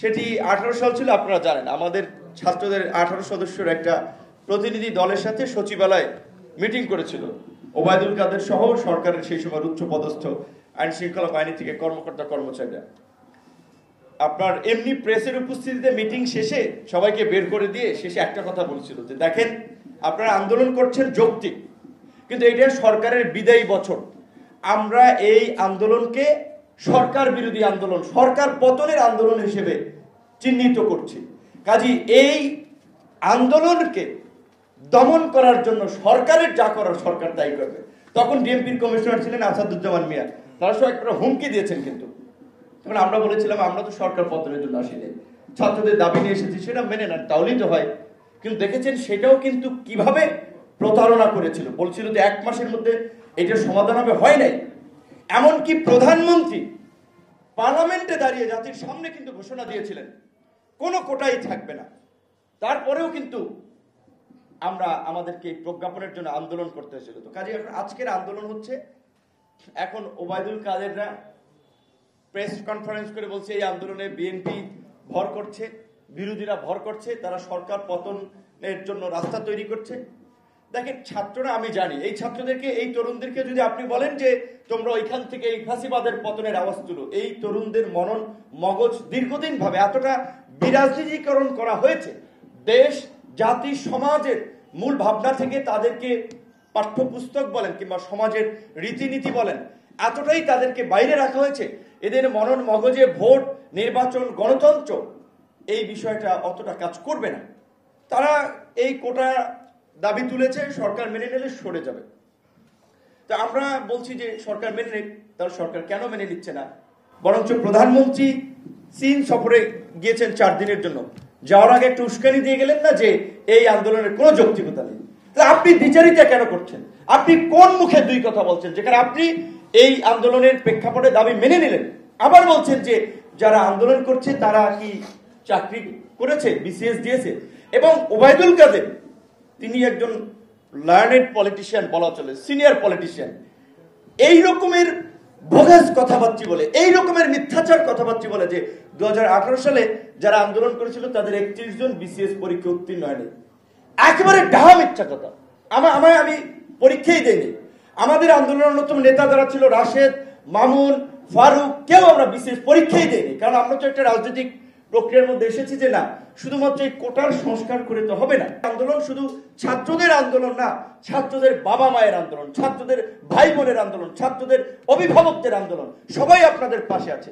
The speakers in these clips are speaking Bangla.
সেটি 18 সাল ছিল। আপনারা জানেন আমাদের ছাত্রদের 18 সদস্যের একটা প্রতিনিধি দলের সাথে সচিবালয়ে মিটিং করেছিল ওবায়দুল কাদের সহ সরকারের সেই সময় উচ্চ পদস্থ আইন শৃঙ্খলা বাহিনী থেকে কর্মকর্তা কর্মচারীরা। আপনার এমনি প্রেসের উপস্থিতিতে মিটিং শেষে সবাইকে বের করে দিয়ে শেষে একটা কথা বলছিল যে দেখেন, আপনারা আন্দোলন করছেন যৌক্তিক, কিন্তু এটা সরকারের বিদায়ী বছর। আমরা এই আন্দোলনকে সরকার বিরোধী আন্দোলন, সরকার পতনের আন্দোলন হিসেবে চিহ্নিত করছি। কাজী এই আন্দোলনকে দমন করার জন্য সরকারের যা করার সরকার তাই করবে। তখন ডিএমপির কমিশনার ছিলেন আসাদুজ্জামান মিয়া, তারা সব একটা হুমকি দিয়েছেন। কিন্তু তখন আমরা বলেছিলাম আমরা তো সরকার পতনের জন্য আসিনি, ছাত্রদের দাবি নিয়ে এসেছি, সেটা মেনে নেন, তাহলেই তো হয়। কিন্তু দেখেছেন সেটাও কিন্তু কিভাবে প্রতারণা করেছিল। বলছিল যে 1 মাসের মধ্যে এটার সমাধান হবে, হয় নাই। এমনকি প্রধানমন্ত্রী পার্লামেন্টে দাঁড়িয়ে জাতির সামনে কিন্তু ঘোষণা দিয়েছিলেন কোনো কোটাই থাকবে না। তারপরেও কিন্তু আমরা আমাদেরকে প্রজ্ঞাপনের জন্য আন্দোলন করতে হয়েছিল। তো কাজে আজকের আন্দোলন হচ্ছে, এখন ওবায়দুল কাদেররা প্রেস কনফারেন্স করে বলছে এই আন্দোলনে বিএনপি ভর করছে, বিরোধীরা ভর করছে, তারা সরকার পতনের জন্য রাস্তা তৈরি করছে। দেখেন ছাত্ররা, আমি জানি এই ছাত্রদেরকে, এই তরুণদেরকে যদি আপনি বলেন যে তোমরা ওইখান থেকে এই ফাঁসিবাদের পতনের আওয়াজ তুলো, এই তরুণদের মনন মগজ দীর্ঘদিন ভাবে এতটা বিরাজনীতিকরণ করা হয়েছে, দেশ জাতি সমাজের মূল ভাবনা থেকে তাদেরকে পাঠ্যপুস্তক বলেন কিংবা সমাজের রীতিনীতি বলেন, এতটাই তাদেরকে বাইরে রাখা হয়েছে। এদের মনন মগজে ভোট, নির্বাচন, গণতন্ত্র এই বিষয়টা অতটা কাজ করবে না। তারা এই কোটা দাবি তুলেছে, সরকার মেনে নিলে সরে যাবে। তো আমরা বলছি যে সরকার মেনে নিক। তার সরকার কেন মেনে নিচ্ছে না? বরঞ্চ প্রধানমন্ত্রী চীন সফরে গিয়েছেন 4 দিনের জন্য, যাওয়ার আগে একটু উস্কানি দিয়ে গেলেন না যে এই আন্দোলনের কোনো যৌক্তিকতা নেই। তাহলে আপনি দ্বিচারিতা কেন করছেন? আপনি কোন মুখে দুই কথা বলছেন? যেখানে আপনি এই আন্দোলনের প্রেক্ষাপটে দাবি মেনে নিলেন, আবার বলছেন যে যারা আন্দোলন করছে তারা কি চাকরি করেছে, বিসিএস দিয়েছে। এবং ওবায়দুল কাদের তিনি একজন লার্নেড পলিটিশিয়ান বলা চলে, সিনিয়র পলিটিশিয়ান। এই রকমের বোগাস কথাবার্তা বলে, এই রকমের মিথ্যাচার কথাবার্তা বলে যে 2018 সালে যারা আন্দোলন করেছিল তাদের 31 জন বিসিএস পরীক্ষা উত্তীর্ণ হয়নি। একেবারে ডাহা মিথ্যা কথা। আমি পরীক্ষাই দেয়নি। আমাদের আন্দোলনের নেতা যারা ছিল রাশেদ, মামুন, ফারুক, কেউ আমরা বিসিএস পরীক্ষাই দেয়নি। কারণ আমরা তো একটা রাজনৈতিক প্রক্রিয়ার মধ্যে এসেছি যে না, শুধুমাত্র এই কোটার সংস্কার করে তো হবে না। আন্দোলন শুধু ছাত্রদের আন্দোলন না, ছাত্রদের বাবা মায়ের আন্দোলন, ছাত্রদের ভাই বোনের আন্দোলন, ছাত্রদের অভিভাবকদের আন্দোলন। সবাই আপনাদের পাশে আছে।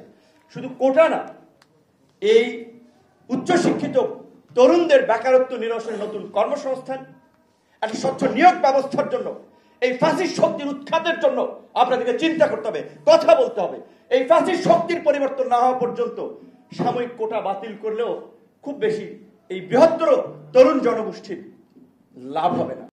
শুধু কোটা না, এই উচ্চশিক্ষিত তরুণদের বেকারত্ব নিরসনের নতুন কর্মসংস্থান, একটা স্বচ্ছ নিয়োগ ব্যবস্থার জন্য, এই ফাঁসির শক্তির উৎখাতের জন্য আপনাদেরকে চিন্তা করতে হবে, কথা বলতে হবে। এই ফাঁসির শক্তির পরিবর্তন না হওয়া পর্যন্ত সাময়িক কোটা বাতিল করলেও খুব বেশি এই বৃহত্তর তরুণ জনগোষ্ঠীর লাভ হবে না।